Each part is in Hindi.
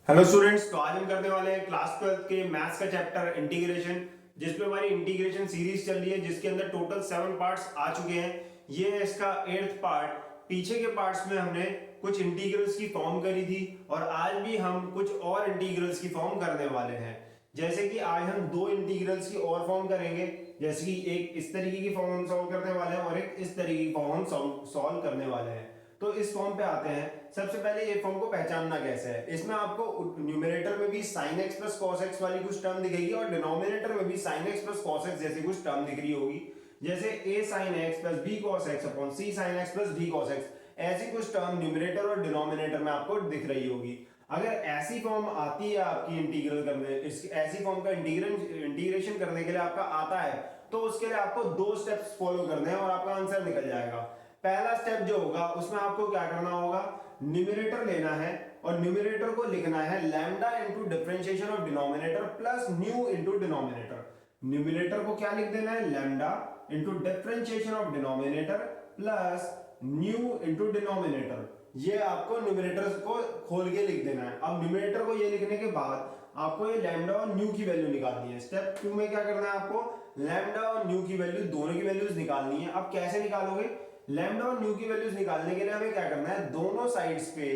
हेलो स्टूडेंट्स, तो आज हम करने वाले हैं क्लास 12 के मैथ्स का चैप्टर इंटीग्रेशन, जिसमें हमारी इंटीग्रेशन सीरीज चल रही है, जिसके अंदर टोटल 7 पार्ट्स आ चुके हैं। ये है इसका 8th पार्ट। पीछे के पार्ट्स में हमने कुछ इंटीग्रल्स की फॉर्म करी थी और आज भी हम कुछ और इंटीग्रल्स की फॉर्म करने वाले हैं। जैसे कि आज हम दो इंटीग्रल्स की और फॉर्म करेंगे, जैसे कि एक इस तरीके की फॉर्म हम सॉल्व करने वाले हैं और एक इस तरीके की फॉर्म हम सॉल्व करने वाले हैं। तो इस फॉर्म पे आते हैं। सबसे पहले ये फॉर्म को पहचानना कैसे है। इसमें आपको न्यूमरेटर में भी sin x plus cos x वाली कुछ टर्म दिखेगी और डिनोमिनेटर में भी sin x plus cos x जैसी कुछ टर्म दिख रही होगी, जैसे a sin x plus b cos x upon c sin x plus d cos x। ऐसी कुछ टर्म न्यूमरेटर और डिनोमिनेटर में आपको दिख रही होगी। अगर ऐसी फॉर्म आती है आपकी इंटीग्रल करने, ऐसी फॉर्म का इंटीग्रेशन करने के लिए आपका आता है, तो उसके लिए आपको दो स्टेप्स फॉलो करने हैं और आपका आंसर निकल जाएगा। पहला स्टेप जो होगा उसमें आपको क्या करना होगा, न्यूमरेटर लेना है और न्यूमरेटर को लिखना है lambda into differentiation of denominator plus new into denominator. Numerator को क्या लिख देना है, lambda into differentiation of denominator plus new into denominator. ये आपको न्यूमरेटर को खोल के लिख देना है। अब न्यूमरेटर को ये लिखने के बाद आपको ये लैम्डा और न्यू की वैल्यू निकालनी है। स्टेप 2 में क्या करना है, आपको लैम्डा और न्यू की वैल्यू, दोनों की वैल्यूज निकालनी है। अब कैसे निकालोगे, लैम्डा और न्यू की वैल्यूज निकालने के लिए हमें क्या करना है, दोनों साइड्स पे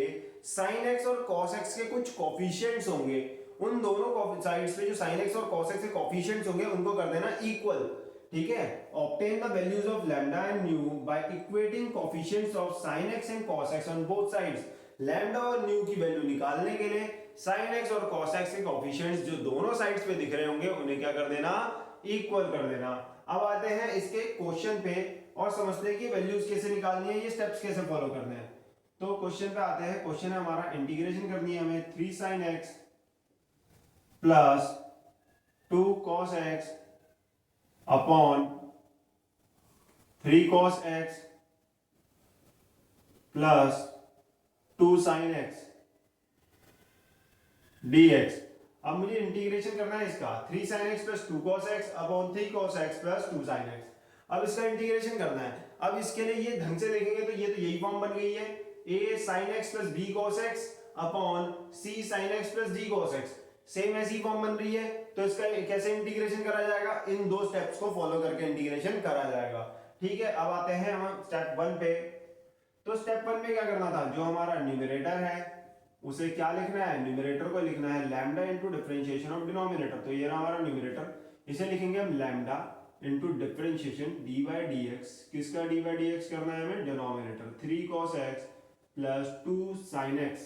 sin x और cos x के कुछ कोफिशिएंट्स होंगे, उन दोनों साइड्स पे जो sin x और cos x के कोफिशिएंट्स होंगे उनको कर देना इक्वल। ठीक है, obtain the values of lambda and nu by equating coefficients of sin x and cos x on both sides. Lambda और न्यू की वैल्यू निकालने के लिए sin x और cos x के कोफिशिएंट्स जो दोनों साइड्स पे दिख रहे होंगे उन्हें क्या कर देना, इक्वल कर देना। अब आते हैं इसके क्वेश्चन पे और समझते हैं कि वैल्यूज कैसे निकालनी है, ये स्टेप्स कैसे फॉलो करने हैं। तो क्वेश्चन पे आते हैं। क्वेश्चन है हमारा, इंटीग्रेशन करनी है हमें 3 sin x plus 2 cos x upon 3 cos x plus 2 sin x dx। अब मुझे इंटीग्रेशन करना है इसका 3 sin x plus 2 cos x upon 3 cos x plus 2 sin x। अब इसका इंटीग्रेशन करना है। अब इसके लिए ये ढंग से देखेंगे तो ये तो यही फॉर्म बन गई है, a sin x plus b cos x upon c sin x plus d cos x। Same ऐसी फॉर्म बन रही है, तो इसका कैसे इंटीग्रेशन करा जाएगा, इन दो स्टेप्स को फॉलो करके इंटीग्रेशन करा जाएगा। ठीक है, अब आते हैं हम स्टेप 1 पे। तो स्टेप 1 में क्या करना था, जो हमारा न्यूमरेटर है उसे क्या लिखना है, न्यूमरेटर को लिखना है lambda into differentiation of denominator. तो ये रहा हमारा न्यूमरेटर, इसे लिखेंगे हम lambda into differentiation D by D x. किसका डी बाई डी एक्स करना है हमें, denominator 3 cos x plus 2 sin x।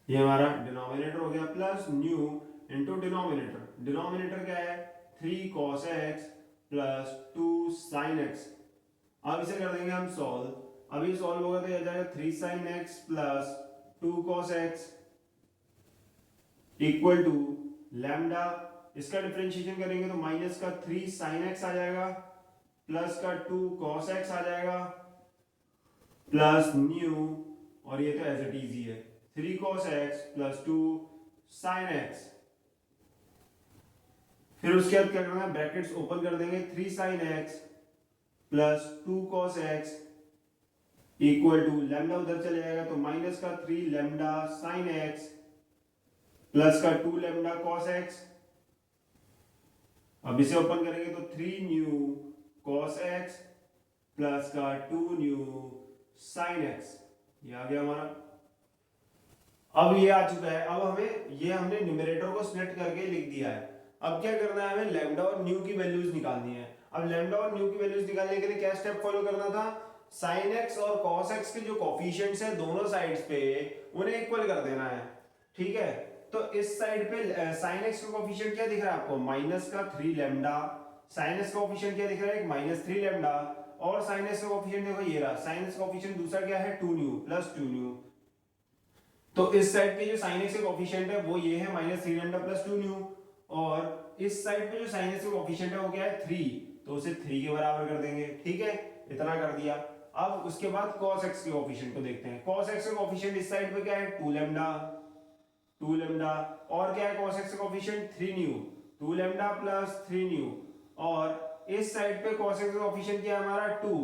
ये हमारा डिनोमिनेटर हो गया, plus new into denominator. Denominator क्या है, 3 cos x plus 2 sin x। अब इसे कर देंगे हम सॉल्व। अभी सॉल्व होगा तो ये जाएगा 3 sin x plus 2 cos x equal to lambda. इसका डिफरेंशिएशन करेंगे तो माइनस का 3 sin x आ जाएगा प्लस का 2 cos x आ जाएगा प्लस न्यू, और ये तो एज इट इज ही है 3 cos x plus 2 sin x। फिर उसके बाद क्या करना है, ब्रैकेट्स ओपन कर देंगे, 3 sin x plus 2 cos x equal to lambda उधर चले जाएगा तो माइनस का 3 लैम्डा sin x प्लस का 2 लैम्डा cos x। अब इसे ओपन करेंगे तो 3 न्यू cos x प्लस का 2 न्यू sin x। ये आ गया हमारा। अब ये आ चुका है। अब हमें ये हमने न्यूमरेटर को स्प्लिट करके लिख दिया है। अब क्या करना है, हमें लैम्डा और न्यू की वैल्यूज निकालनी है। अब लैम्डा और न्यू की वैल्यूज निकालने के लिए क्या स्टेप फॉलो करना था, sin x और cos x के जो कोफिशिएंट्स हैं दोनों साइड्स पे उन्हें इक्वल कर देना है। ठीक है, तो इस साइड पे sin x का कोफिशिएंट क्या दिख रहा है आपको, माइनस का 3 लैम्डा। sin x का कोफिशिएंट क्या दिख रहा है, माइनस 3 लैम्डा। और sin x का कोफिशिएंट देखो ये रहा, sin x का कोफिशिएंट दूसरा क्या है, 2 न्यू प्लस 2 न्यू। तो इस साइड पे जो sin x का कोफिशिएंट है वो ये है, माइनस 3 लैम्डा प्लस 2 न्यू। और इस साइड पे जो sin x का कोफिशिएंट है वो क्या है, 3, तो उसे 3 के बराबर कर देंगे। ठीक है, इतना कर दिया। अब उसके बाद cos x के कोफिशिएंट को देखते हैं। cos x का कोफिशिएंट इस साइड पे क्या है, 2 लैम्डा 2 लैम्डा। और क्या है cos x का coefficient, 3 new, 2 lambda plus 3 new. और इस साइड पे cos x का कोफिशिएंट क्या है हमारा, 2,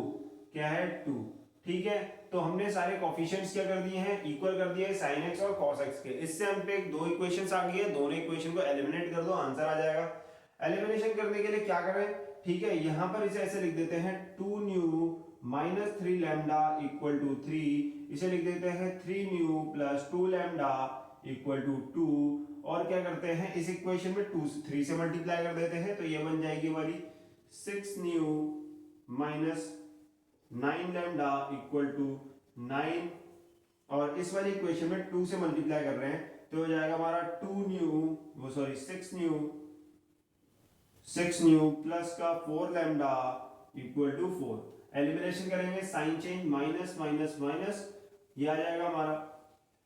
क्या है 2। ठीक है, तो हमने सारे कोफिशिएंट्स क्या कर दिए हैं, इक्वल कर दिए हैं sin x और cos x के। इससे हम पे दो इक्वेशंस आ गई है, दोनों इक्वेशन को एलिमिनेट कर दो, आंसर आ जाएगा। एलिमिनेशन करने के लिए क्या करें, ठीक है, यहां पर इसे ऐसे लिख देते हैं 2 nu minus 3 lambda equal to 3, इसे लिख देते हैं 3 nu plus 2 lambda equal to 2, और क्या करते हैं इस इक्वेशन में 2 3 से मल्टीप्लाई कर देते हैं, तो ये बन जाएगी हमारी 6 nu minus 9 lambda equal to 9, और इस वाली इक्वेशन में 2 से मल्टीप्लाई कर रहे हैं तो हो जाएगा हमारा 6 न्यू प्लस का 4 लैम्डा इक्वल टू 4। एलिमिनेशन करेंगे, sign change, minus minus minus, ये आ जाएगा हमारा,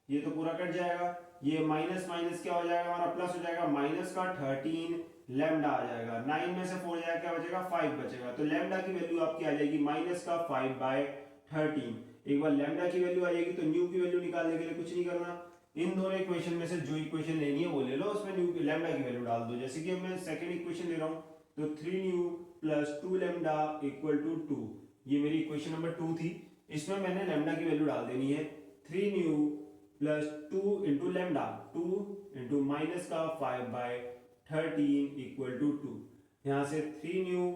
ये तो पूरा कट जाएगा, ये माइनस माइनस क्या हो जाएगा हमारा, प्लस हो जाएगा, माइनस का 13 लैम्डा आ जाएगा, 9 में से 4 जाएगा, क्या बचेगा 5 बचेगा, तो लैम्डा की वैल्यू आपकी आ जाएगी माइनस का 5/13। एक बार लैम्डा की वैल्यू आ जाएगी तो न्यू की वैल्यू निकालने के लिए कुछ नहीं करना, इन दोनों इक्वेशन में से जो इक्वेशन लेनी है वो ले लो, उसमें न्यू लैम्डा की वैल्यू डाल दो। जैसे कि मैं सेकंड इक्वेशन ले रहा हूं, तो 3 nu plus 2 lambda equal to 2, ये मेरी इक्वेशन नंबर 2 थी, इसमें मैंने लैम्डा की वैल्यू डाल देनी है 3 nu plus 2 into lambda, 2 into minus का 5/13 इक्वल टू 2, यहाँ से 3 न्यू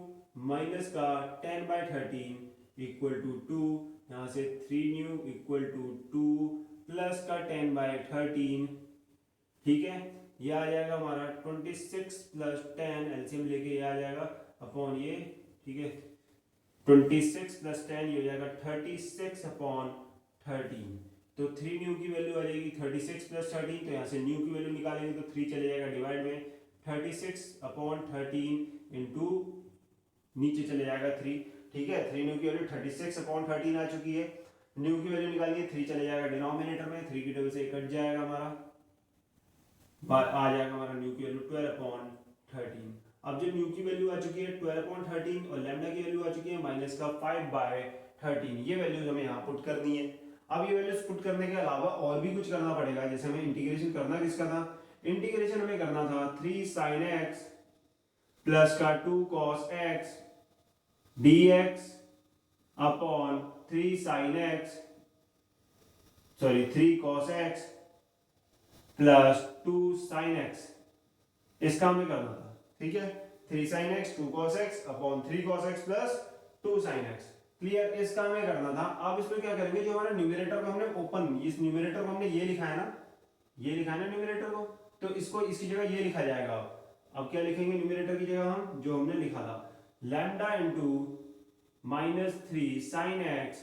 माइनस का 10/13 इक्वल टू 2, यहाँ से 3 न्यू इक्वल टू 2 प्लस का 10/13, ठीक है, ये आ जाएगा हमारा 26 प्लस 10, एलसीएम लेके ये आ जाएगा अपॉन ये, ठीक है, 26 प्लस 10 ये हो जाएगा 36 अपॉन 13, तो 3 न्यू की वैल्यू आ जाएगी 36 प्लस 13, तो यहाँ से न्यू की वैल्यू निकालेंगे तो 3 चले जाएगा डिवाइड में, 36 अपॉन 13 इंटू नीचे चले जाएगा 3, ठीक है, 3 न्यू की वैल्यू 36 अपॉन 13 आ चुकी है, न्यू की वैल्यू निकालिए, 3 चले जाएगा डिनोमिनेटर में, 3 की टेबल से कट जाएगा हमारा, आ जाएगा हमारा न्यू की वैल्यू 12 अपॉन 13। अब जो न्यू की वैल्यू आ चुकी है 12 अपॉन 13 और लैम्डा की वैल्यू आ चुकी है माइनस का 5/13, ये वैल्यूज हमें यहाँ पुट करनी है। अब ये वैल्यूज पुट करने के अलावा और भी कुछ करना पड़ेगा, जैसे हमें इंटीग्रेशन करना किसका था, इंटीग्रेशन हमें करना था 3 sin x प्लस का 2 cos x dx upon 3 sin x, sorry 3 cos x plus 2 sin x, इसका हमें करना था, ठीक है, 3 sin x 2 cos x upon 3 cos x plus 2 sin x, clear, इसका हमें करना था। अब इसमें क्या करेंगे, जो हमारा न्यूमरेटर को हमने ओपन, इस न्यूमरेटर को हमने ये लिखा है ना, ये लिखा है ना न्यूमरेटर को, तो इसको इसकी जगह ये लिखा जाएगा। अब क्या लिखेंगे न्यूमरेटर की जगह हम, जो हमने लिखा था lambda into minus 3 sin x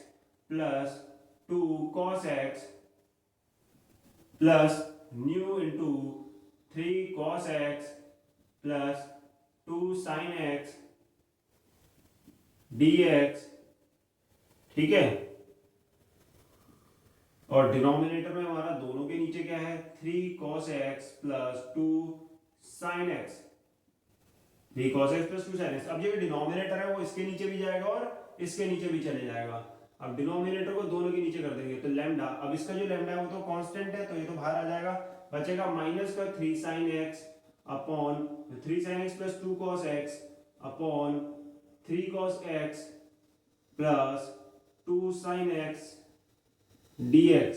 plus 2 cos x plus nu into 3 cos x plus 2 sin x dx, ठीक है, और डिनोमिनेटर में हमारा दोनों के नीचे क्या है 3 cos x plus 2 sin x, 3 cos x plus 2 sin x। अब ये डिनोमिनेटर है वो इसके नीचे भी जाएगा और इसके नीचे भी चले जाएगा। अब डिनोमिनेटर को दोनों के नीचे कर देंगे तो लैम्डा, अब इसका जो लैम्डा है वो तो कांस्टेंट है तो ये तो बाहर आ जाएगा, बचेगा माइनस का 3 sin x upon 3 sin x plus 2 cos x upon 3 cos x plus 2 sin x dx,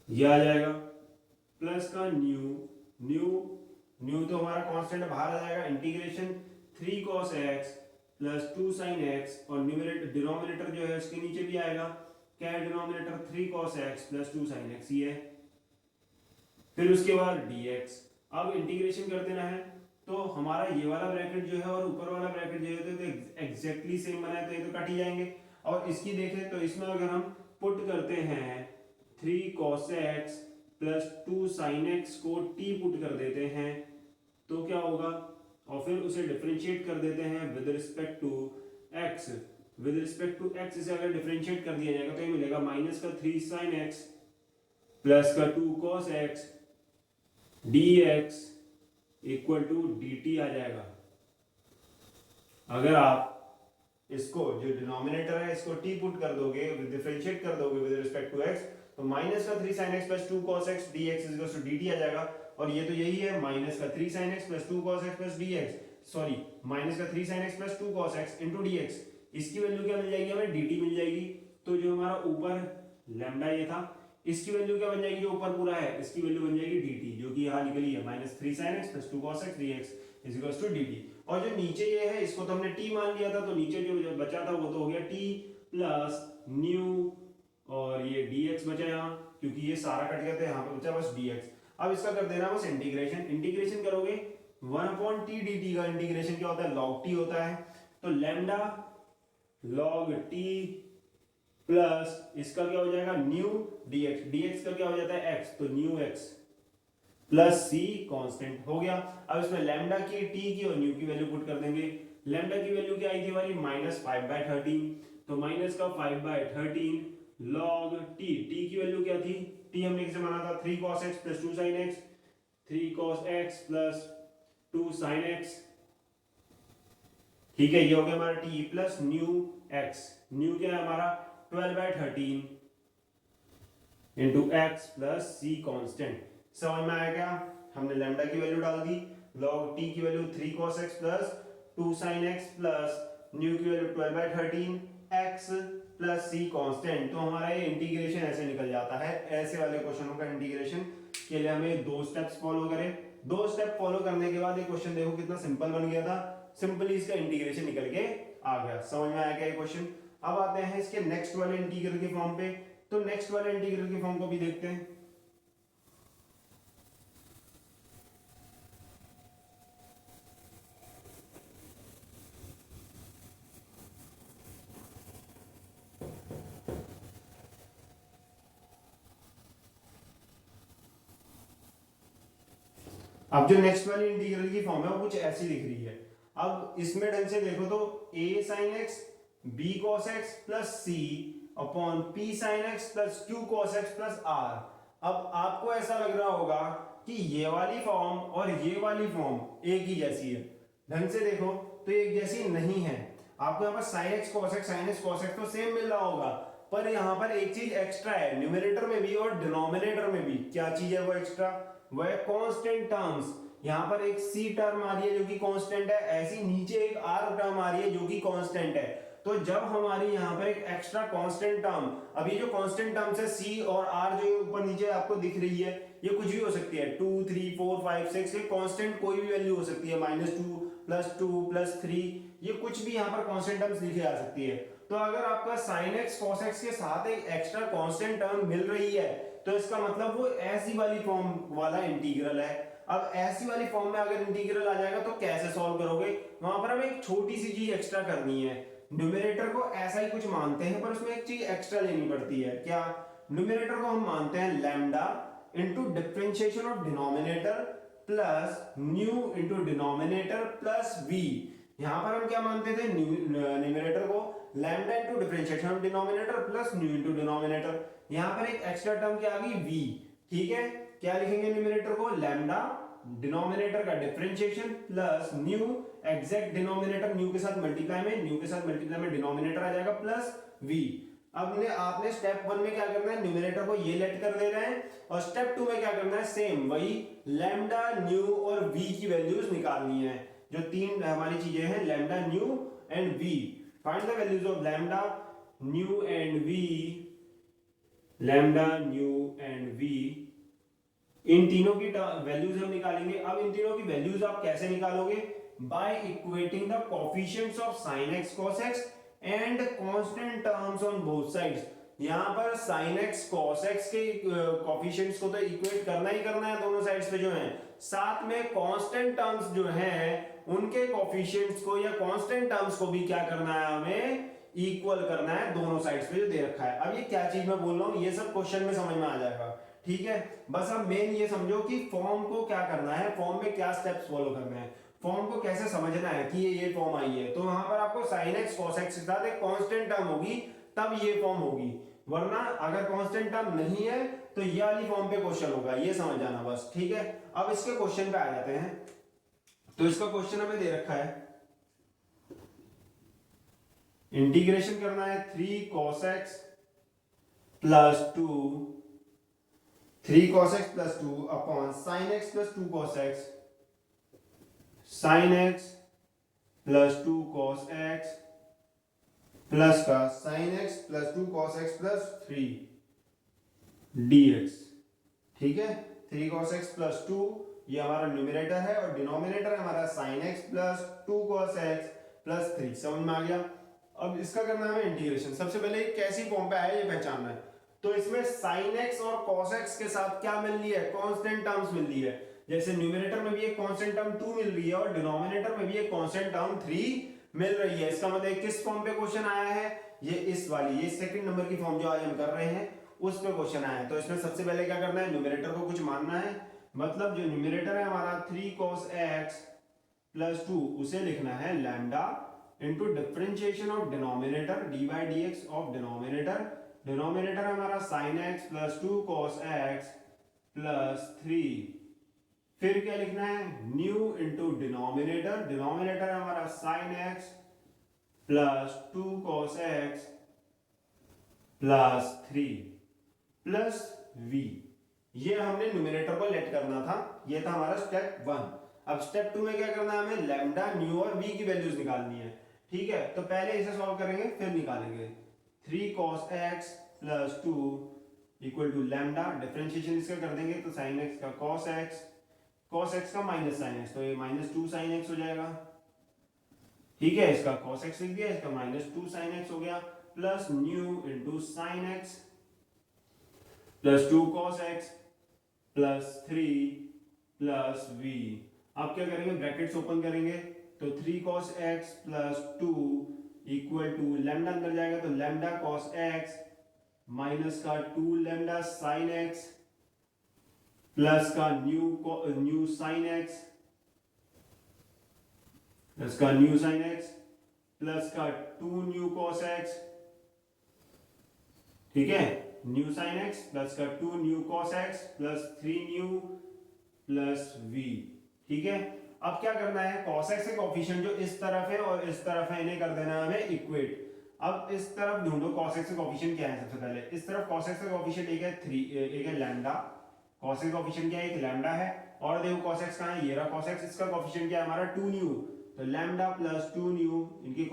ये आ जाएगा, प्लस का न्यू तो हमारा कांस्टेंट बाहर आ जाएगा, integration 3 cos x plus 2 sin x, और न्यूमरेटर डिनोमिनेटर जो है उसके नीचे भी आएगा, क्या है denominator 3 cos x plus 2 sin x, ये है, फिर उसके बाद dx। अब इंटीग्रेशन कर देना है तो हमारा ये वाला ब्रैकेट जो है और ऊपर वाला ब्रैकेट जो है तो एग्जैक्टली सेम बना है, तो ये तो कट ही जाएंगे। और इसकी देखें तो इसमें अगर हम पुट करते हैं 3 cos x plus 2 sin x को t पुट कर देते हैं तो क्या होगा, और फिर उसे डिफरेंशिएट कर देते हैं with respect to x, with respect to x इसे अगर डिफरेंशिएट कर दिया जाएगा तो ये मिलेगा माइनस का 3 sin x प्लस का 2 cos x dx equal to dt आ जाएगा। अगर आप इसको जो डिनोमिनेटर है इसको t पुट कर दोगे, डिफरेंशिएट कर दोगे विद रिस्पेक्ट टू x, तो माइनस का 3 sin x plus 2 cos x dx equals to dt आ जाएगा। और ये तो यही है माइनस का 3 sin x plus 2 cos x plus dx, sorry minus का 3 sin x plus 2 cos x into dx, इसकी वैल्यू क्या मिल जाएगी हमें, dt मिल जाएगी। तो जो हमारा ऊपर लैम्डा ये था, इसकी वैल्यू क्या बन जाएगी, जो ऊपर पूरा है इसकी वैल्यू बन जाएगी dt, जो कि यहाँ निकली है -3 sin x + 2 cos x dx = dt। और जो नीचे ये है इसको तो हमने t मान लिया था, तो नीचे जो बचा था वो तो हो गया t प्लस न्यू और ये dx बचा यहाँ, क्योंकि ये सारा कट गया था, यहाँ पे बचा बस dx। अब इसका कर देना बस इंटीग्रेशन। इंटीग्रेशन करोगे 1/t dt का इंटीग्रेशन क्या होता है, log t होता है। तो लैम्डा log t प्लस इसका क्या हो जाएगा न्यू dx, dx का क्या हो जाता है x, तो new x plus c constant हो गया। अब इसमें लैम्डा की, t की और न्यू की वैल्यू पुट कर देंगे। लैम्डा की वैल्यू क्या आई थी हमारी -5/13, तो माइनस का 5/13 log t, t की वैल्यू क्या थी, t हमने किसे माना था 3 cos x + 2 sin x, 3 cos x + 2 sin x, ठीक है। ये हो गया हमारा t plus nu x, nu क्या है हमारा 12/13 into x plus c constant. समझ में आया क्या, हमने लैम्डा की वैल्यू डाल दी, log t की value 3 cos x + 2 sin x plus nu की value 12/13 x plus c constant. तो हमारा ये इंटीग्रेशन ऐसे निकल जाता है। ऐसे वाले क्वेश्चनों का इंटीग्रेशन के लिए हमें 2 स्टेप्स फॉलो करें। 2 स्टेप फॉलो करने के बाद ये क्वेश्चन देखो कितना सिंपल बन गया था, सिंपली इसका इंटीग्रेशन निकल के आ गया। समझ में आया क्या ये क्वेश्चन। अब आते हैं इसके नेक्स्ट वाले इंटीग्रल के फॉर्म पे। तो नेक्स्ट वाले इंटीग्रल के फॉर्म को भी देखते हैं। अब जो नेक्स्ट वाली इंटीग्रल की फॉर्म है वो कुछ ऐसी दिख रही है। अब इसमें ढंग से देखो तो a sin x b cos x plus c upon p sin x plus q cos x plus r। अब आपको ऐसा लग रहा होगा कि ये वाली फॉर्म और ये वाली फॉर्म एक ही जैसी है। ढंग से देखो तो एक जैसी नहीं है। आपको यहाँ पर sin x cos x तो सेम मिल रहा होगा, पर यहाँ पर एक चीज एक्स्ट्रा है, न्यूमरेटर में भी और डिनोमिनेटर में भी। क्या चीज है वो एक्स्ट्रा, वो है कांस्टेंट टर्म्स। यहाँ पर एक c टर्म आ रही है जो कि कांस्टेंट है, ऐसी नीचे एक r टर्म आ रही है जो कि कांस्टेंट है। तो जब हमारी यहाँ पर एक एक्स्ट्रा कांस्टेंट टर्म, अभी जो कांस्टेंट टर्म्स है c और r जो ऊपर नीचे आपको दिख रही है, ये कुछ भी हो सकती है, 2 3 4 5 6, ये कांस्टेंट कोई भी वैल्यू हो सकती है, -2 +2 +3, ये कुछ भी यहाँ पर कांस्टेंट टर्म्स लिखे जा सकती है। तो अगर आपका sin x cos x के साथ एक एक्स्ट्रा कांस्टेंट टर्म मिल रही है, तो इसका मतलब वो ऐसी वाली फॉर्म वाला इंटीग्रल है। अब ऐसी वाली फॉर्म में अगर इंटीग्रल आ जाएगा तो कैसे सॉल्व करोगे, वहां पर हमें एक छोटी सी चीज एक्स्ट्रा करनी है। न्यूमरेटर को ऐसा ही कुछ मानते हैं, पर उसमें एक चीज एक्स्ट्रा लेनी पड़ती है। क्या, न्यूमरेटर को हम मानते हैं lambda into differentiation of denominator plus nu into denominator plus v. यहां पर हम क्या मानते थे, न्यूमरेटर को lambda into differentiation of denominator plus nu into denominator. यहां पर एक एक्स्ट्रा टर्म क्या आ गई, वी। ठीक है, क्या लिखेंगे न्यूमरेटर को, लैम्डा डिनोमिनेटर का differentiation plus new exact denominator, new के साथ मल्टीप्लाई में, न्यू के साथ मल्टीप्लाई में डिनोमिनेटर आ जाएगा प्लस वी। अब ने आपने स्टेप 1 में क्या करना है, न्यूमरेटर को ये लेट कर देना है, और स्टेप 2 में क्या करना है, सेम वही लैम्डा न्यू और वी की वैल्यूज निकालनी है। जो तीन हमारी चीजें हैं, lambda nu and V. Find the values of lambda nu and V, lambda nu and V, इन तीनों की वैल्यूज हम निकालेंगे। अब इन तीनों की वैल्यूज आप कैसे निकालोगे, by equating the coefficients of sin x cos x and constant terms on both sides. यहां पर sin x cos x के कोएफिशिएंट्स को तो इक्वेट करना ही करना है दोनों साइड्स पे जो है, साथ में कांस्टेंट टर्म्स जो हैं उनके कोएफिशिएंट्स को या कांस्टेंट टर्म्स को भी क्या करना है, हमें इक्वल करना है दोनों साइड्स पे जो दे रखा है। अब ये क्या चीज मैं बोल रहा हूं, ये सब क्वेश्चन में समझ में आ जाएगा। ठीक है, बस अब मेन ये समझो कि फॉर्म को क्या करना है, फॉर्म में क्या स्टेप्स फॉलो करना है, फॉर्म को कैसे समझना है कि ये फॉर्म आई है। तो वहां पर आपको sin x cos x के साथ एक कांस्टेंट टर्म होगी, तब ये फॉर्म होगी, वरना अगर कांस्टेंट टर्म नहीं है तो ये वाली फॉर्म पे क्वेश्चन होगा, ये समझ जाना बस। ठीक है, अब इसके क्वेश्चन पे आ जाते हैं। तो इसका क्वेश्चन हमें दे रखा है, इंटीग्रेशन करना है 3 cos x plus 2 3 cos x plus 2 upon sin x plus 2 cos x, sin x plus 2 cos x plus का sine x plus 2 cos x plus 3 dx। ठीक है, 3 cos x प्लस 2 ये हमारा न्यूमरेटर है और डिनोमिनेटर है हमारा sin x plus 2 cos x plus 3। समझ में आ गया। अब इसका करना है हमें इंटीग्रेशन। सबसे पहले ये कैसी फॉर्म पे आया ये पहचानना है। तो इसमें sin x और cos x के साथ क्या मिल रही है, कांस्टेंट टर्म्स मिल रही है। जैसे न्यूमरेटर में भी एक कांस्टेंट टर्म 2 मिल रही है और डिनोमिनेटर में भी एक कांस्टेंट टर्म 3 मिल रही है। इसका मतलब किस फॉर्म पे क्वेश्चन आया है, ये इस वाली, ये सेकंड नंबर की फॉर्म जो आज हम कर रहे हैं उस पे क्वेश्चन आया है। तो इसमें सबसे पहले क्या करना है, न्यूमरेटर को कुछ मानना है। मतलब जो न्यूमरेटर है हमारा 3 cos x प्लस 2 उसे लिखना है lambda into differentiation of denominator D by D x of denominator. Denominator है हमारा sin x plus 2 cos x plus 3। फिर क्या लिखना है, न्यू इनटू डिनोमिनेटर। डिनोमिनेटर है हमारा sin x plus 2 cos x plus 3 plus v। ये हमने न्यूमरेटर को लेट करना था, ये था हमारा स्टेप 1। अब स्टेप 2 में क्या करना है, हमें लैम्डा, न्यू और v की वैल्यूज निकालनी है। ठीक है, तो पहले इसे सॉल्व करेंगे फिर निकालेंगे। 3 cos x plus 2 equal to lambda, differentiation इसका कर देंगे तो sin x का cos x का माइनस sin x, तो ये माइनस 2 sin x हो जाएगा। ठीक है, इसका cos x लिख दिया, इसका माइनस 2 sin x हो गया, plus nu into sin x plus 2 cos x plus 3 plus v। अब क्या करेंगे, ब्रैकेट्स ओपन करेंगे तो 3 cos x plus 2 equal to lambda अंदर जाएगा तो लैम्डा cos x माइनस का 2 लैम्डा sin x प्लस का न्यू sin x प्लस का न्यू sin x प्लस का 2 न्यू cos x। ठीक है, न्यू sin x प्लस का 2 new cos x plus 3 nu plus v। ठीक है, अब क्या करना है, cos x के कोफिशिएंट जो इस तरफ है और इस तरफ है इन्हें कर देना है हमें इक्वेट। अब इस तरफ ढूंढो cos x के कोफिशिएंट क्या है। सबसे पहले इस तरफ cos x का कोफिशिएंट एक है 3, एक है लैम्डा। cos x का कोफिशिएंट क्या है, एक लैम्डा है। और देखो cos x कहां है, ये रहा cos x, इसका कोफिशिएंट क्या है हमारा 2 न्यू, तो लैम्डा प्लस 2 न्यू इनके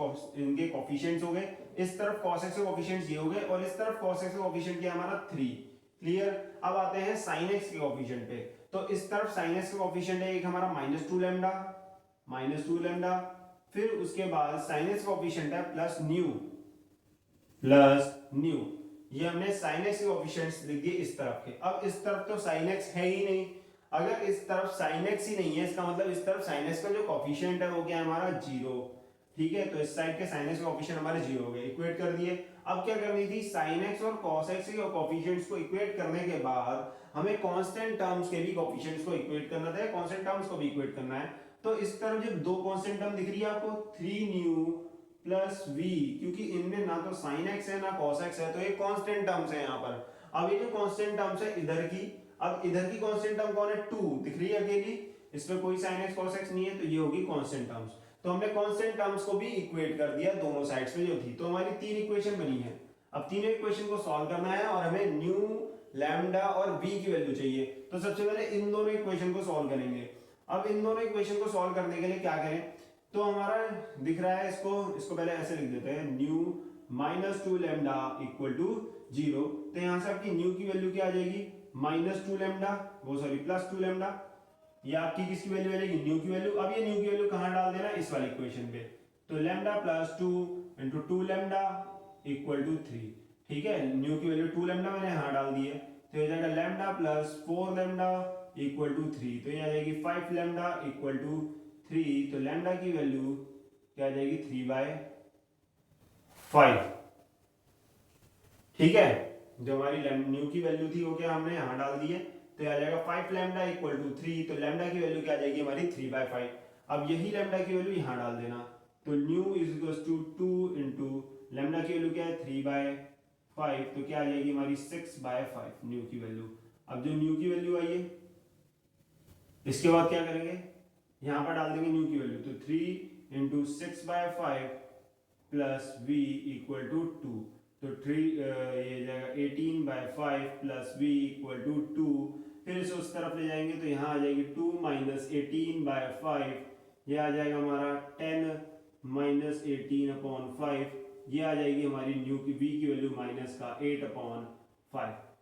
कोफिशिएंट्स हो गए। इस तरफ cos x के कोफिशिएंट्स ये हो गए और इस तरफ cos x के कोफिशिएंट क्या है हमारा 3। क्लियर। अब आते हैं sin x के कोफिशिएंट पे। तो इस तरफ sin x का कोफिशिएंट है एक हमारा -2 लैम्डा, फिर उसके बाद sin x का कोफिशिएंट है प्लस न्यू। ये हमने sin x के कोफिशिएंट्स लिख दिए इस तरफ के। अब इस तरफ तो sin x है ही नहीं, अगर इस तरफ sin x ही नहीं है इसका मतलब इस तरफ sin x का जो कोफिशिएंट है वो क्या है हमारा 0। ठीक है, तो इस साइड के sin x के कोफिशिएंट हमारे 0 हो गए, इक्वेट कर दिए। अब क्या करनी थी, sin x और cos x के कोफिशिएंट्स को इक्वेट करने के बाद हमें कांस्टेंट टर्म्स के भी कोफिशिएंट्स को इक्वेट करना था, कांस्टेंट टर्म्स को भी इक्वेट करना है। तो इस तरफ जो दो कांस्टेंट टर्म दिख रही है आपको 3 न्यू प्लस v, क्योंकि इनमें ना तो sin x है ना cos x है, तो ये कांस्टेंट टर्म्स है यहाँ पर। अब ये जो कांस्टेंट टर्म्स है इधर की, अब इधर की कांस्टेंट टर्म कौन है, 2 दिख रही है अकेली, इसमें कोई sin x cos x नहीं है, तो ये होगी कांस्टेंट टर्म्स। तो हमने कांस्टेंट टर्म्स को भी इक्वेट कर दिया दोनों साइड्स पे जो थी, तो हमारी 3 इक्वेशन बनी है। अब तीनों इक्वेशन को सॉल्व करना है और हमें न्यू, लैम्डा और v की वैल्यू चाहिए। तो सबसे पहले इन दोनों इक्वेशन को सॉल्व करेंगे। अब इन दोनों इक्वेशन को सॉल्व करने के लिए क्या करें, तो हमारा दिख रहा है इसको पहले ऐसे लिख देते हैं, न्यू -2 लैम्डा इक्वल टू 0। तो यहां से आपकी न्यू की वैल्यू क्या आ जाएगी, -2 लैम्डा, +2 लैम्डा। ये आपकी किसकी वैल्यू आ जाएगी, न्यू की वैल्यू। अब ये न्यू की वैल्यू कहां डाल देना, इस वाली इक्वेशन पे। तो लैम्डा +2 × 2 लैम्डा इक्वल टू 3। ठीक है, न्यू की वैल्यू 2 लैम्डा मैंने यहां डाल दी है, तो ये जाएगा लैम्डा +4 लैम्डा इक्वल टू 3। तो ये आ जाएगी 5 लैम्डा इक्वल टू 3। तो लैम्डा की वैल्यू क्या आ जाएगी, 3/5। ठीक है, जो हमारी न्यू की वैल्यू थी वो क्या हमने यहां डाल दी है, तो आ जाएगा 5 लैम्डा इक्वल टू 3। तो लैम्डा की वैल्यू क्या आ जाएगी हमारी 3/5। अब यही लैम्डा की वैल्यू यहां डाल देना, तो nu is equals to 2 into lambda की वैल्यू क्या है 3/5, तो क्या आ जाएगी हमारी 6/5 न्यू की वैल्यू। अब जो न्यू की वैल्यू आई है इसके बाद क्या करेंगे, यहां पर डाल देंगे न्यू की वैल्यू, तो 3 into 6/5 plus v equal to 2। तो 3 ये जाएगा 18/5 प्लस v इक्वल टू 2। फिर इसे उस तरफ ले जाएंगे तो यहाँ आ जाएगी 2 - 18/5, ये आ जाएगा हमारा 10 - 18/5 ये आ जाएगी हमारी न्यू की v की वैल्यू माइनस का 8/5।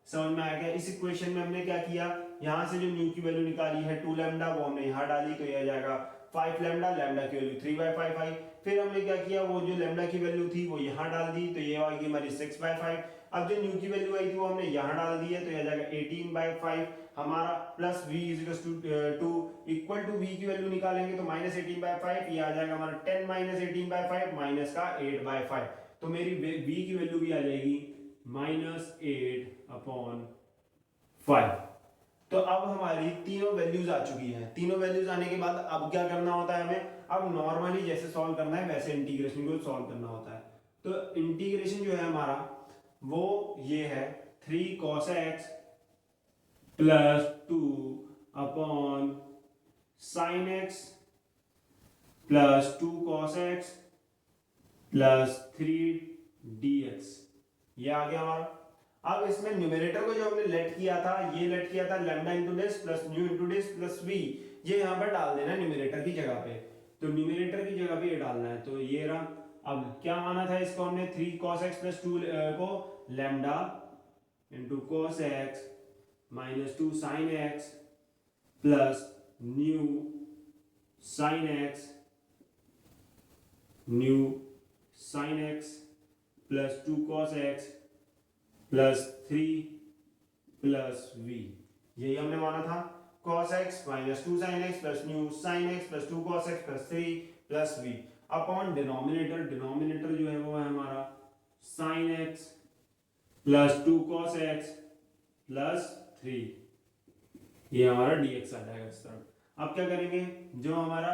समझ में आ गया। इस इक्वेशन में हमने क्या किया, यहाँ से जो न्यू की वैल्यू निकाली है 2 लैम्डा वो हमने यहाँ डाली, तो ये आ जाएगा 5 लैम्डा, लैम्डा की वैल्यू 3/5 आई। फिर हमने क्या किया, वो जो लैम्डा की वैल्यू थी वो यहाँ डाल दी, तो ये आएगी हमारी 6/5। अब जो न्यू की वैल्यू आई थी वो हमने यहाँ डाल दी है, तो ये आ जाएगा 18/5 हमारा, plus v is to equal to v की वैल्यू निकालेंगे तो माइनस 18/5, ये आ जाएगा हमारा 10 माइनस 18/5 माइनस का 8/5। तो मेरी v की वैल्यू भी आ जाएगी -8/5। तो अब हमारी तीनों वैल्यूज आ चुकी हैं। तीनों वैल्यूज आने के बाद अब क्या करना होता है हमें, अब नॉर्मली जैसे सॉल्व करना है वैसे इंटीग्रेशन को सॉल्व करना होता है। तो इंटीग्रेशन जो है हमारा वो ये है 3 cos x plus 2 upon sin x plus 2 cos x plus 3 dx, ये आ गया हमारा। अब इसमें न्यूमरेटर को जो हमने लेट किया था, ये लेट किया था lambda into this plus nu into this plus v, ये यहाँ पर डाल देना न्यूमरेटर की जगह पे। तो न्यूमरेटर की जगह पे ये डालना है, तो ये रहा। अब क्या माना था इसको हमने, 3 cos x प्लस 2 को lambda into cos x minus 2 sin x plus new sin x plus 2 cos x plus 3 plus v, यही हमने माना था। cos x minus 2 sin x plus new sin x plus 2 cos x plus 3 plus v upon denominator, denominator जो है वो है हमारा sin x plus 2 cos x plus 3, ये हमारा dx आ जाएगा इस तरफ। अब क्या करेंगे, जो हमारा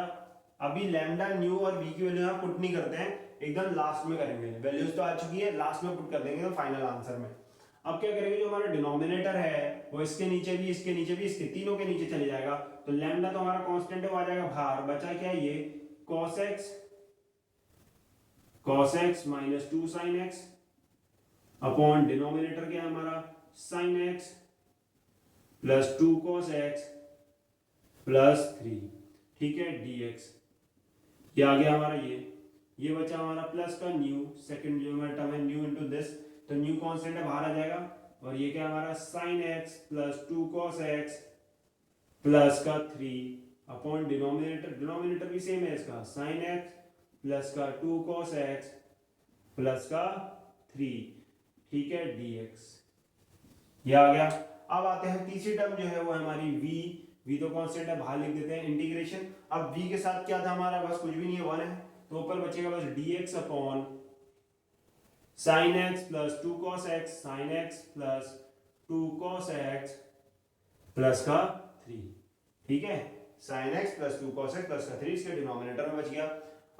अभी लैम्डा न्यू और v की वैल्यू यहाँ पुट नहीं करते हैं, एकदम लास्ट में करेंगे। वैल्यूज तो आ चुकी है, लास्ट में पुट कर देंगे तो फाइनल आंसर में। अब क्या करेंगे, जो हमारा डिनोमिनेटर है वो इसके नीचे भी, इसके नीचे भी, इसके तीनों के नीचे चले जाएगा, तो लैम्डा तो हमारा कांस्टेंट है वो आ जाएगा बाहर, बचा क्या ये cos x minus 2 sin x upon denominator क्या है हमारा sin x plus 2 cos x plus 3, ठीक है, dx, ये आ गया हमारा। ये बचा हमारा प्लस का न्यू, सेकंड जो हमारा टर्म है न्यू इनटू दिस, तो न्यू कांस्टेंट है बाहर आ जाएगा, और ये क्या हमारा sin x plus 2 cos x plus का 3 अपॉन डिनोमिनेटर, डिनोमिनेटर भी सेम है इसका, sin x प्लस का 2 cos x प्लस का 3, ठीक है, dx, ये आ गया। अब आते हैं तीसरी टर्म जो है वो हमारी v तो कांस्टेंट है बाहर लिख देते हैं, इंटीग्रेशन। अब v के साथ क्या था हमारा, बस कुछ भी नहीं है, 1 है, तो ऊपर बचेगा बस dx upon sin x plus 2 cos x sin x plus 2 cos x plus का 3, ठीक है, sin x plus 2 cos x plus का 3 इसके डिनोमिनेटर में बच गया।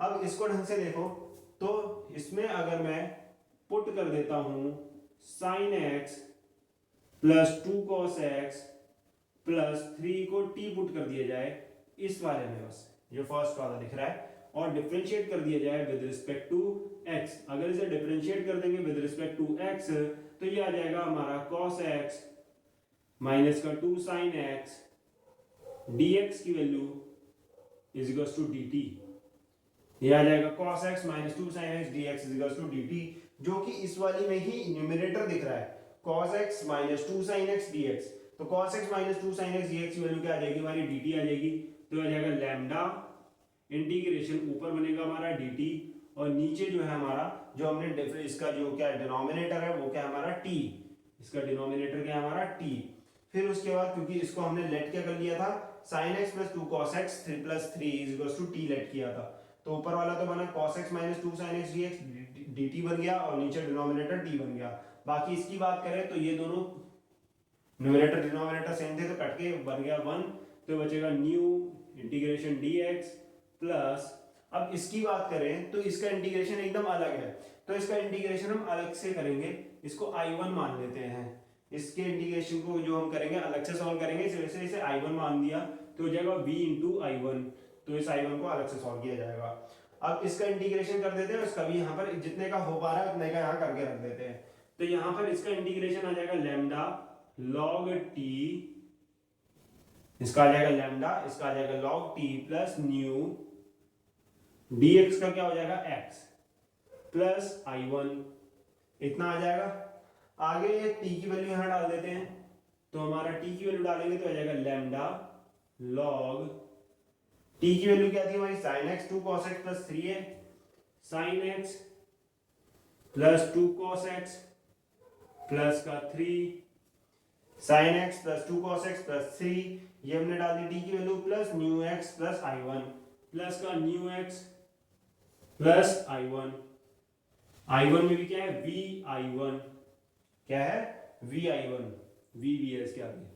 अब इसको ढंग से देखो, तो इसमें अगर मैं पुट कर देता हूं sin x plus 2 cos x plus 3 को t पुट कर दिया जाए इस वाले में, बस ये फर्स्ट वाला दिख रहा है, और डिफरेंशिएट कर दिया जाए विद रिस्पेक्ट टू x। अगर इसे डिफरेंशिएट कर देंगे विद रिस्पेक्ट टू x तो ये आ जाएगा हमारा cos x माइनस का 2 sin x dx की value is equals to dt, ये आ जाएगा cos x minus 2 sin x dx is equals to dt, जो कि इस वाली में ही न्यूमरेटर दिख रहा है, cos x minus 2 sin x dx। तो cos x minus 2 sin x dx की वैल्यू क्या आ जाएगी हमारी, dt आ जाएगी, तो आ जाएगा लैम्डा इंटीग्रेशन, ऊपर बनेगा हमारा dt, और नीचे जो है हमारा, जो हमने इसका जो क्या डिनोमिनेटर है वो क्या है हमारा t, इसका डिनोमिनेटर क्या है हमारा t। फिर उसके बाद क्योंकि इसको हमने लेट क्या कर लिया था, sin x plus 2 cos x 3 plus 3 is equals to t let किया था, तो ऊपर वाला तो बना cos x minus 2 sin x dx dt बन गया, और नीचे डिनोमिनेटर t बन गया। बाकी इसकी बात करें तो ये दोनों न्यूमरेटर डिनोमिनेटर सेम थे तो कट के बन गया 1, तो बचेगा न्यू इंटीग्रेशन dx प्लस, अब इसकी बात करें तो इसका इंटीग्रेशन एकदम अलग है, तो इसका इंटीग्रेशन हम अलग से करेंगे, इसको I1 मान लेते हैं। इसके इंटीग्रेशन को जो हम करेंगे अलग से सॉल्व करेंगे, इस वजह से इसे I1 मान दिया, तो हो जाएगा v इंटू I1, तो इस I1 को अलग से सॉल्व किया जाएगा। अब इसका इंटीग्रेशन कर देते हैं, इसका भी यहाँ पर जितने का हो पा रहा है उतने का यहाँ करके रख देते हैं, तो यहाँ पर इसका इंटीग्रेशन आ जाएगा लैम्डा log t, इसका आ जाएगा लैम्डा, इसका आ जाएगा log t plus new dx का क्या हो जाएगा x प्लस I1, इतना आ जाएगा। आगे ये t की वैल्यू यहाँ डाल देते हैं, तो हमारा t की वैल्यू डालेंगे तो आ जाएगा लैम्डा लॉग, t की वैल्यू क्या थी हमारी sin x 2 cos x plus 3 है, sin x plus 2 cos x plus का 3 sin x plus 2 cos x plus 3, ये हमने डाल दी t की value plus nu x plus I1 plus का न्यू x प्लस I1 में भी क्या है VI1, क्या है VI1, V भी है इसके आगे,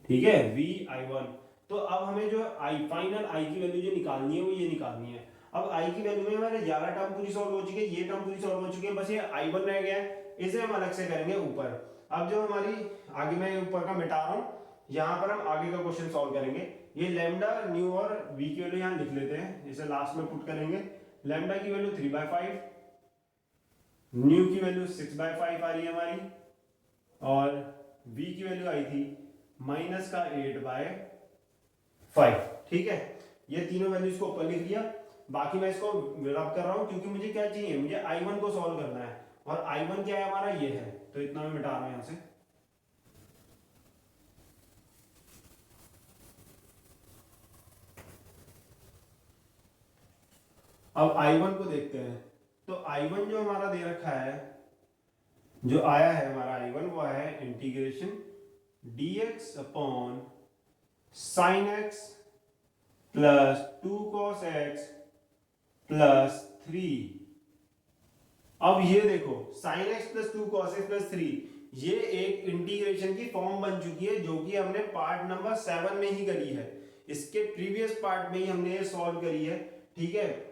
ठीक है VI1। तो अब हमें जो फाइनल I की वैल्यू जो निकालनी है वो ये निकालनी है। अब I की वैल्यू में हमारे 11 टर्म पूरी सॉल्व हो चुकी है, ये टर्म पूरी सॉल्व हो चुकी है, बस ये I1 रह गया है, इसे हम अलग से करेंगे ऊपर। अब जो हमारी आगे मैं ऊपर का मिटा रहा हूँ, यहाँ पर हम आगे का क्वेश्चन सॉल्व करेंगे। ये लैम्डा न्यू और v की वैल्यू यहाँ लिख लेते हैं, इसे लास्ट में पुट करेंगे। लैम्डा की वैल्यू 3/5, न्यू की वैल्यू 6/5 आ रही है हमारी, और v की वैल्यू आई थी माइनस का 8/5, ठीक है। ये तीनों वैल्यूज को ऊपर लिख दिया, बाकी मैं इसको रब कर रहा हूँ क्योंकि मुझे क्या चाहिए, मुझे I1 को सॉल्व करना है, और I1 क्या है हमारा ये है, तो इतना मैं मिटा रहा हूँ यहाँ से। अब I1 को देखते हैं, तो I1 जो हमारा दे रखा है, जो आया है हमारा I1 वो है integration dx upon sine x plus 2 cos x plus 3। अब ये देखो sin x plus 2 cos x plus 3, ये एक इंटीग्रेशन की फॉर्म बन चुकी है जो कि हमने पार्ट नंबर 7 में ही करी है, इसके प्रीवियस पार्ट में ही हमने ये सॉल्व करी है, ठीक है,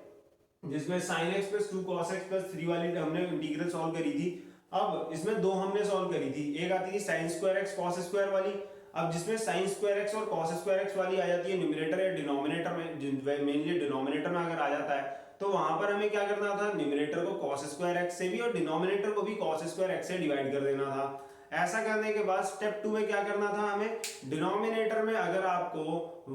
जिसमें sin x plus 2 cos x plus 3 वाली हमने इंटीग्रल सॉल्व करी थी। अब इसमें दो हमने सॉल्व करी थी, एक आती थी sin square x cos square वाली। अब जिसमें sin स्क्वायर x और cos स्क्वायर x वाली आ जाती है न्यूमरेटर या डिनोमिनेटर में, मेनली डिनोमिनेटर में अगर आ जाता है तो वहां पर हमें क्या करना था, न्यूमरेटर को cos स्क्वायर x से भी और डिनोमिनेटर को भी cos स्क्वायर x से डिवाइड कर देना था। ऐसा करने के बाद स्टेप 2 में क्या करना था हमें, डिनोमिनेटर में अगर आपको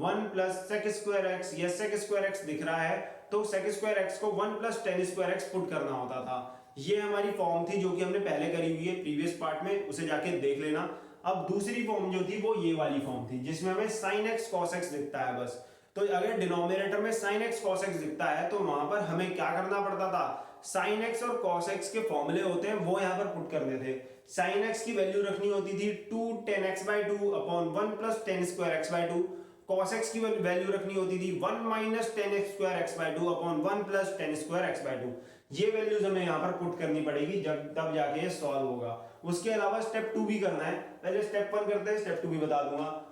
1 प्लस sec स्क्वायर x या sec स्क्वायर x दिख रहा है तो sec स्क्वायर x को 1 plus tan square x put करना होता था। ये हमारी फॉर्म थी जो कि हमने पहले करी हुई है प्रीवियस पार्ट में, उसे जाके देख लेना। अब दूसरी फॉर्म जो थी वो ये वाली फॉर्म थी जिसमें हमें sin x cos x दिखता है बस। तो अगर डिनोमिनेटर में sin x cos x दिखता है तो वहां पर हमें क्या करना पड़ता था, sin x और cos x के फॉर्मूले होते हैं वो यहाँ पर पुट करने थे। sin x की वैल्यू रखनी होती थी 2 tan x/2 upon 1 plus tan square x/2, cos x की वैल्यू रखनी होती थी 1 minus tan square x/2 upon 1 plus tan square x/2। ये वैल्यूज हमें यहाँ पर पुट करनी पड़ेगी जब तब जाके ये सॉल्व होगा। उसके अलावा स्टेप 2 भी करना है, पहले स्टेप 1 करते हैं, स्टेप 2 भी बता दूंगा।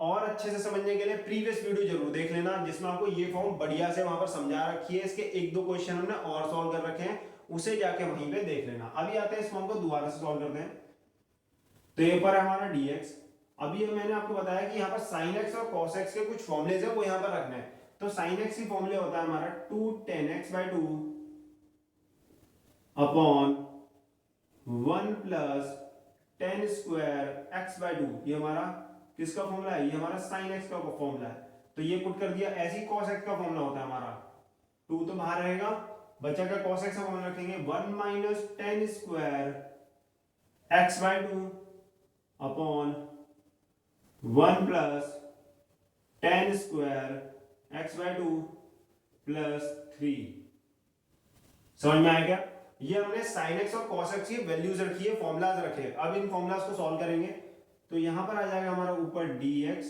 और अच्छे से समझने के लिए प्रीवियस वीडियो जरूर देख लेना जिसमें आपको ये फॉर्म बढ़िया से वहां पर समझा रखी है, इसके एक दो क्वेश्चन हमने और सॉल्व कर रखे हैं, उसे जाके वहीं पे देख लेना। अभी आते हैं इस फॉर्म को दोबारा से सॉल्व करते हैं। तो ये पर है हमारा dx। अभी मैंने आपको बताया कि यहाँ पर sin x और cos x के कुछ फॉर्मुलेज है वो यहाँ पर रखना है। तो sin x की फॉर्मूले होता है हमारा 2 tan x/2 upon 1 plus tan square x/2। ये हमारा किसका फॉर्मूला है, ये हमारा sin x का फॉर्मूला है, तो ये पुट कर दिया। ऐसी cos x का फॉर्मूला होता है हमारा, 2 तो बाहर रहेगा, बचा का cos x का फॉर्मूला रखेंगे 1 minus tan square x/2 upon 1 plus tan square x/2 plus 3। समझ में आया क्या? ये हमने sin x और cos x की वैल्यूज रखी है, फॉर्मुलाज रखे। अब इन फॉर्मुलाज को सॉल्व करेंगे तो यहां पर आ जाएगा हमारा ऊपर dx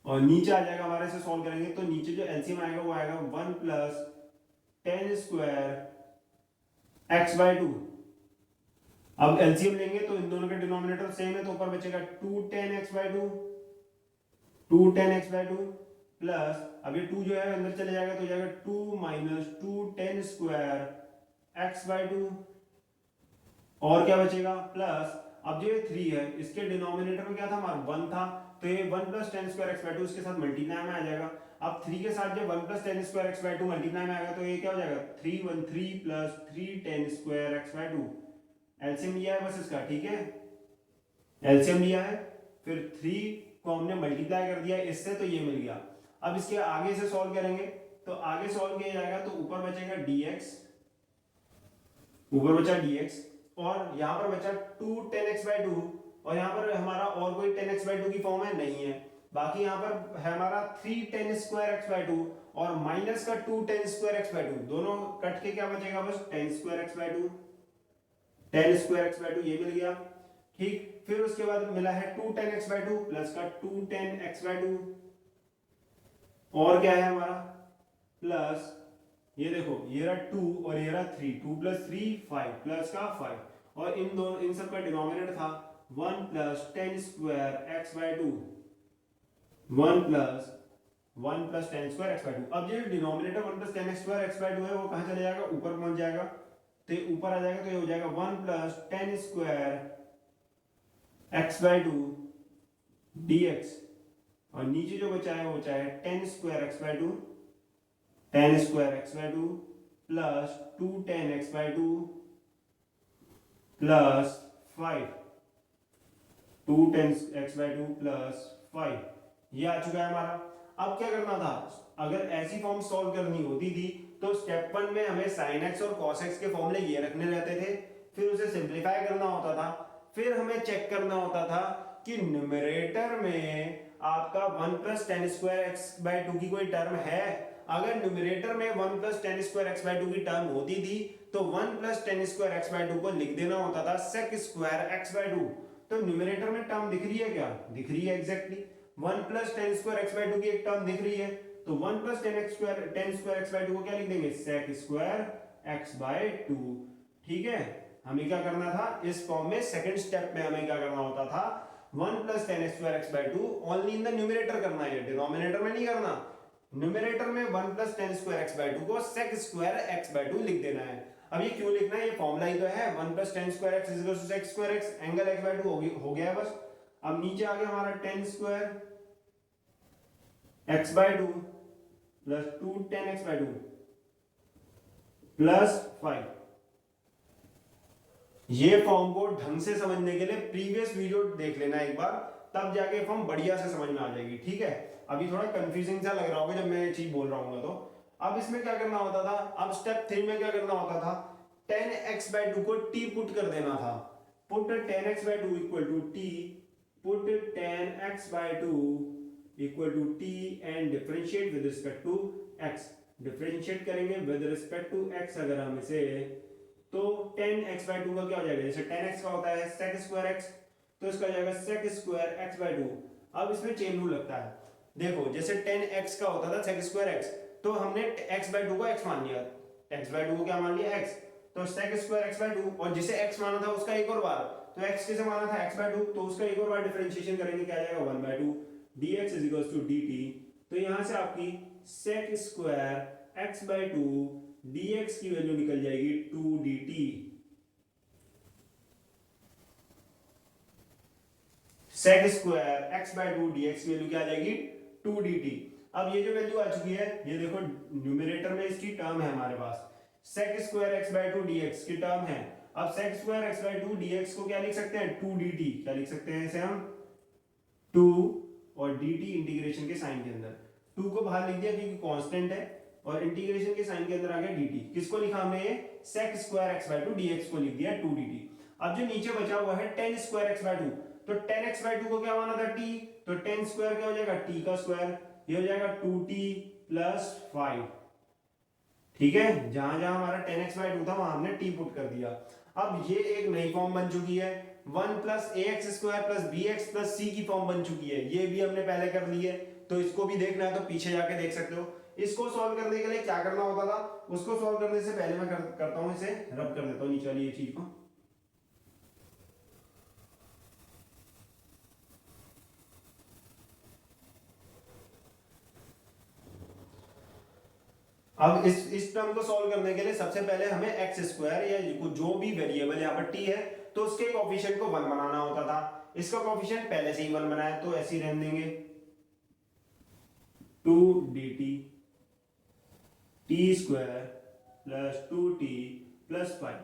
और नीचे आ जाएगा हमारे से सॉल्व करेंगे तो नीचे जो एलसीएम आएगा वो आएगा 1 प्लस tan स्क्वायर x/2। अब एलसीएम लेंगे तो इन दोनों का डिनोमिनेटर सेम है तो ऊपर बचेगा 2 tan x/2 प्लस, अब ये 2 जो है अंदर चले जाएगा तो जाएगा 2 माइनस 2 tan स्क्वायर x/2 और क्या बचेगा प्लस। अब जो ये 3 है इसके डिनोमिनेटर में क्या था हमारा 1 था तो ये 1 प्लस tan स्क्वायर x/2 इसके साथ मल्टीप्लाई में आ जाएगा। अब 3 के साथ जब 1 plus tan square x/2 multiply में आएगा तो ये क्या हो जाएगा 3 plus 3 tan square x/2। LCM लिया है बस इसका, ठीक है, एलसीएम लिया है, फिर 3 को हमने मल्टीप्लाई कर दिया इससे तो ये मिल गया। अब इसके आगे से सॉल्व करेंगे तो आगे सॉल्व किया जाएगा तो ऊपर बचेगा dx, ऊपर बचा dx, और यहाँ पर बचा 2 10x/2, और यहाँ पर हमारा और कोई 10x/2 की फॉर्म है नहीं है, बाकी यहाँ पर है हमारा 3 10^2x/2 और माइनस का 2 10^2x/2, दोनों कट के क्या बचेगा बस 10^2x/2, 10^2x/2 ये मिल गया। ठीक, फिर उसके बाद मिला है 2 10x/2 प्लस का 2 10x/2, और क्या है हमारा प्लस, ये देखो ये रहा 2 और ये रहा 3, 2 + 3 5 प्लस का 5, और इन दोनों इन सब का डिनोमिनेटर था 1 + 10^2x/2, 1 + 10^2x/2। अब ये डिनोमिनेटर 1 + 10^2x/2 है वो कहाँ चले जाएगा, ऊपर पहुंच जाएगा, तो ये ऊपर आ जाएगा, तो ये हो जाएगा 1 + 10^2x/2 dx, और नीचे जो बचा है वो बचा है 10^2x/2, 10^2x/2 plus 2 10x/2 plus 5, 2 10x/2 plus 5, ये आ चुका है हमारा। अब क्या करना था, अगर ऐसी फॉर्म सॉल्व करनी होती थी तो स्टेप 1 में हमें sin x और cos x के फॉर्मूले ये रखने रहते थे, फिर उसे सिंपलीफाई करना होता था, फिर हमें चेक करना होता था कि न्यूमरेटर में आपका 1 + 10^2x/2 की कोई टर्म है। अगर न्यूमरेटर में 1 + 10^2x/2 की टर्म होती थी तो 1 + 10^2x/2 को लिख देना होता था sec²x/2। तो न्यूमरेटर में टर्म दिख रही है क्या, दिख रही है एग्जैक्टली, 1 + 10^2x/2 की एक टर्म दिख रही है, तो 1 + 10^2x/2 को क्या लिख देंगे, sec²x/2। ठीक है, हमें क्या करना था इस फॉर्म में, सेकंड स्टेप में हमें क्या करना होता था, 1 + 10^2x/2 only in the numerator करना है, डिनोमिनेटर में नहीं करना। न्यूमरेटर में 1 + 10^2x/2 को sec²x/2 लिख देना है। अब ये क्यों लिखना है, ये फॉर्मूला ही तो है, 1 + 10^2x = sec²x, एंगल x/2 हो गया बस। अब नीचे आ गया हमारा 10^2x/2 प्लस 2 10x/2 प्लस 5। ये फॉर्म को ढंग से समझने के लिए प्रीवियस वीडियो देख लेना एक बार, तब जाके फॉर्म बढ़िया से समझ में आ जाएगी। ठीक है, अभी थोड़ा कंफ्यूजिंग सा लग रहा होगा जब मैं ये चीज बोल रहा हूँ तो। अब इसमें क्या करना होता था, अब स्टेप 3 में क्या करना होता था, 10x/2 को t पुट कर देना था, put 10x/2 = t, put 10x/2 = t and differentiate with respect to x। Differentiate करेंगे विद रिस्पेक्ट टू x अगर हम इसे, तो 10x/2 का क्या हो जाएगा, जैसे 10x का होता है sec²x, तो इसका हो जाएगा sec²x/2। अब इसमें चेन रूल लगता है, देखो जैसे 10x का होता था sec²x, तो हमने x/2 को x मान लिया, x/2 को क्या मान लिया x, तो sec²x/2, और जिसे x माना था उसका एक और बार, तो x किसे माना था x/2, तो उसका एक और बार डिफरेंशिएशन करेंगे, क्या आ जाएगा 1/2 dx = dt। तो यहां से आपकी sec²x/2 dx की वैल्यू निकल जाएगी 2 dt। sec²x/2 dx की वैल्यू क्या आ जाएगी 2 dt। अब ये जो वैल्यू आ चुकी है, ये देखो न्यूमरेटर में इसकी टर्म है हमारे पास, sec²x/2 dx की टर्म है। अब sec²x/2 dx को क्या लिख सकते हैं, 2 dt, क्या लिख सकते हैं इसे हम 2 और dt इंटीग्रेशन के साइन के अंदर, 2 को बाहर लिख दिया क्योंकि कांस्टेंट है, और इंटीग्रेशन के साइन के अंदर आ गया dt। किसको लिखा हमने, ये sec²x/2 dx को लिख दिया 2 dt। अब जो नीचे बचा हुआ है 10^2x/2, तो 10x/2 को क्या माना था t, तो 10 स्क्वायर क्या हो जाएगा t का स्क्वायर, ये हो जाएगा 2t + 5। ठीक है, जहां जहां हमारा 10x/2 था वहां हमने t पुट कर दिया। अब ये एक नई फॉर्म बन चुकी है, 1 + ax² + bx + c की फॉर्म बन चुकी है, ये भी हमने पहले कर ली है, तो इसको भी देखना है तो पीछे जाके देख सकते हो। इसको सॉल्व करने के लिए क्या करना होता था, उसको सॉल्व करने से पहले मैं करता हूं, इसे रब कर देता हूं नीचे वाली ये चीज को। अब इस टर्म को सॉल्व करने के लिए सबसे पहले हमें x² या जो भी वेरिएबल यहाँ पर t है, तो उसके कोफिशिएंट को 1 बनाना होता था। इसका कोफिशिएंट पहले से ही 1 बनाया, तो ऐसे ही रहने देंगे 2 dt t² + 2t + 5।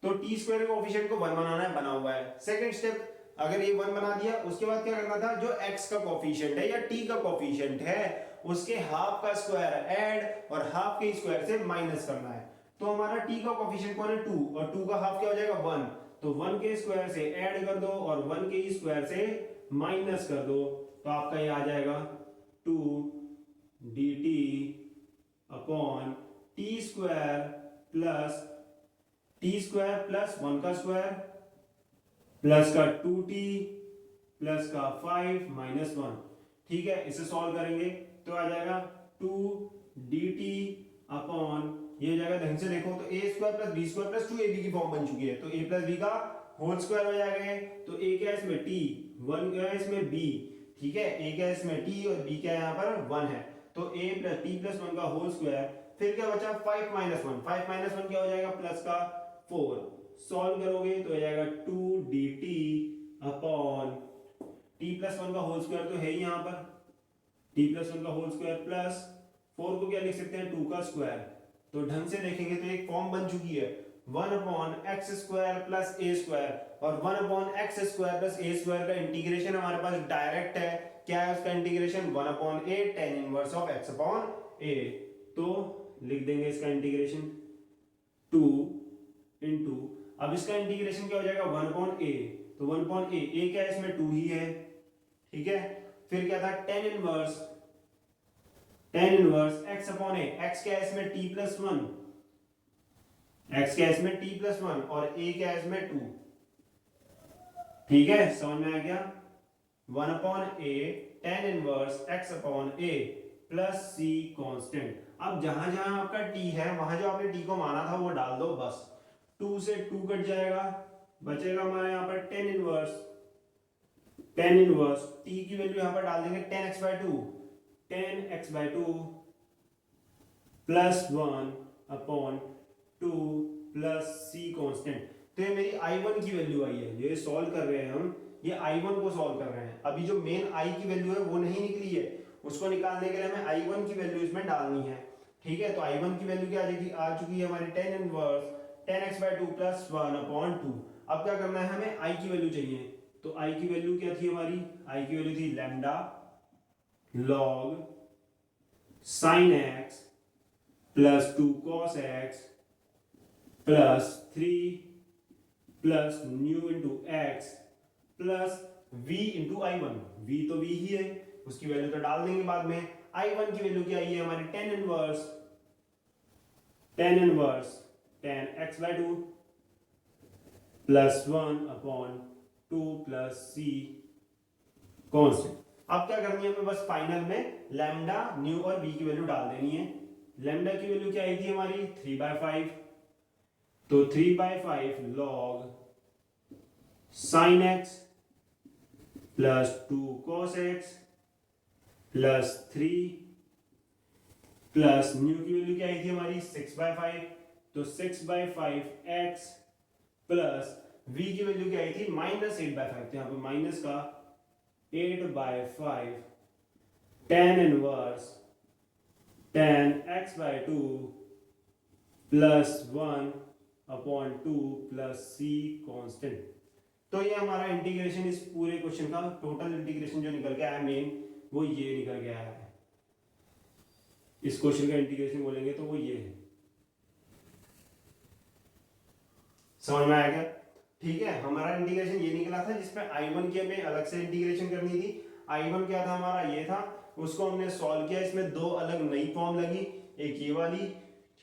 तो t² के कोफिशिएंट को 1 बनाना है, बना हुआ है। सेकंड स्टेप, अगर ये 1 बना दिया, उसके बाद क्या करना था, जो x का कोफिशिएंट है या t का कोफिशिएंट है उसके हाफ का स्क्वायर ऐड और हाफ के स्क्वायर से माइनस करना है। तो हमारा t का कोफिशिएंट कौन है, 2, और 2 का हाफ क्या हो जाएगा 1, तो 1 के स्क्वायर से ऐड कर दो और 1 के स्क्वायर से माइनस कर दो, तो आपका ये आ जाएगा 2 dt upon T square plus 1 का स्क्वायर प्लस का 2t प्लस का 5 माइनस 1। ठीक है, इसे सॉल्व करेंगे तो आ जाएगा 2 dt अपॉन, ये हो जाएगा, ढंग से देखो तो a square plus b square plus 2ab की फॉर्म बन चुकी है, तो a प्लस b का होल स्क्वायर हो जाएगा। तो a क्या है इसमें t, 1 क्या है इसमें b, ठीक है, a क्या है इसमें t और b क्या है यहाँ पर 1 है, तो a प्लस t प्लस 1 का होल स्क्वायर, फिर क्या बचा 5 माइनस 1, 5 माइनस 1 क्या हो जाएगा प्लस का 4, सॉल्व करोगे तो हो जाएगा 2 dt अपॉन t प्लस 1 का होल स्क्वायर तो है ही यहाँ पर, t प्लस 1 का होल स्क्वायर प्लस 4 को क्या लिख सकते हैं 2 का स्क्वायर। तो ढंग से देखेंगे तो एक फॉर्म बन चुकी है 1 अपॉन एक्स स्क्वायर प्लस ए स्क्वायर, और 1 अपॉन एक्स स्क्वायर प्लस ए स्क्वायर का इंटीग्रेशन हमारे पास डायरेक्ट है, क्या है उसका integration 1 upon A tan inverse of x upon a। तो लिख देंगे इसका इंटीग्रेशन 2 इनटू, अब इसका इंटीग्रेशन क्या हो जाएगा 1 अपॉन a, तो 1 अपॉन a क्या है इसमें 2 ही है, ठीक है, फिर क्या था tan inverse x upon a, x क्या है इसमें t प्लस 1, x क्या है इसमें t प्लस 1 और a क्या है इसमें 2, ठीक है, समझ में आ गया, 1 upon a tan inverse x upon a plus c constant. अब जहां जहां आपका t है वहां जो आपने t को माना था वो डाल दो बस, 2 से 2 कट जाएगा, बचेगा हमारे यहाँ पर tan इनवर्स t की वैल्यू यहाँ पर डाल देंगे tan x by 2 plus 1 upon 2 plus c constant. तो ये मेरी i1 की वैल्यू आई है, ये सॉल्व कर रहे हैं हम, ये i1 को सॉल्व कर रहे हैं। अभी जो मेन i की वैल्यू है वो नहीं निकली है, उसको निकालने के लिए हमें i1 की वैल्यू इसमें डालनी है, ठीक है। तो i1 की वैल्यू क्या आ चुकी है हमारी tan inverse tan x by 2 plus 1 upon 2। अब क्या करना है, हमें i की वैल्यू चाहिए, तो i की वैल्यू क्या थी हमारी, i की वैल्यू थी lambda log sin x plus 2 cos x plus 3 plus nu into x plus v into i1, v तो v ही है, उसकी वैल्यू तो डाल देंगे बाद में। i1 की वैल्यू क्या आई है हमारी tan inverse tan x by 2 plus 1 upon 2 plus c constant. अब क्या करनी है हमें, बस फाइनल में लैम्डा न्यू और v की वैल्यू डाल देनी है। लैम्डा की वैल्यू क्या आई थी हमारी 3/5, तो 3/5 log sin x plus 2 cos x plus 3 plus nu की वैल्यू क्या आई थी हमारी 6/5, तो 6/5 x प्लस v की वैल्यू क्या आई थी -8/5, तो यहाँ पे माइनस का 8/5 tan inverse tan x by 2 plus 1 upon 2 plus c constant. तो ये हमारा इंटीग्रेशन इस पूरे क्वेश्चन का टोटल इंटीग्रेशन जो निकल के आया मेन, वो ये निकल के आया है। इस क्वेश्चन का इंटीग्रेशन बोलेंगे तो वो ये है, समझ में आएगा, ठीक है। हमारा इंटीग्रेशन ये निकला था जिसमें i1 की हमें अलग से इंटीग्रेशन करनी थी। i1 क्या था हमारा, ये था, उसको हमने सॉल्व किया, इसमें दो अलग नई फॉर्म लगी, एक ये वाली,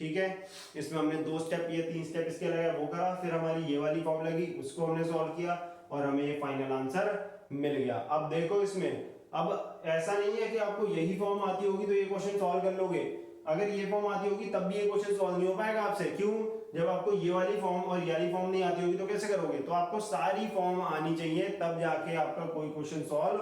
ठीक है, इसमें हमने 2 स्टेप ये 3 स्टेप इसके लगा वो करा, फिर हमारी ये वाली फॉर्म लगी, उसको हमने सॉल्व किया और हमें ये फाइनल आंसर मिल गया। अब देखो इसमें, अब ऐसा नहीं है कि आपको यही फॉर्म आती होगी तो ये क्वेश्चन सॉल्व कर लोगे, अगर ये फॉर्म आती होगी तब भी ये क्वेश्चन सॉल्व नहीं हो पाएगा आपसे। क्यों? जब आपको ये वाली फॉर्म और ये वाली फॉर्म नहीं आती होगी तो कैसे करोगे? तो आपको सारी फॉर्म आनी चाहिए तब जाके आपका कोई क्वेश्चन सॉल्व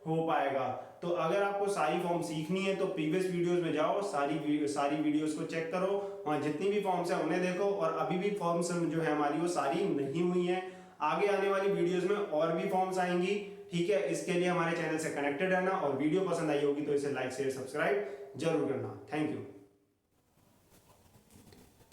हो पाएगा। तो अगर आपको सारी फॉर्म सीखनी है तो प्रीवियस वीडियोस में जाओ, सारी वीडियोस को चेक करो, वहां जितनी भी फॉर्म्स है उन्हें देखो, और अभी भी फॉर्म्स जो है हमारी वो सारी नहीं हुई है। आगे आने वाली वीडियोस में और भी फॉर्म्स आएंगी, ठीक है। इसके लिए हमारे चैनल से कनेक्टेड रहना, और वीडियो पसंद आई होगी तो इसे लाइक शेयर सब्सक्राइब जरूर करना। Thank you.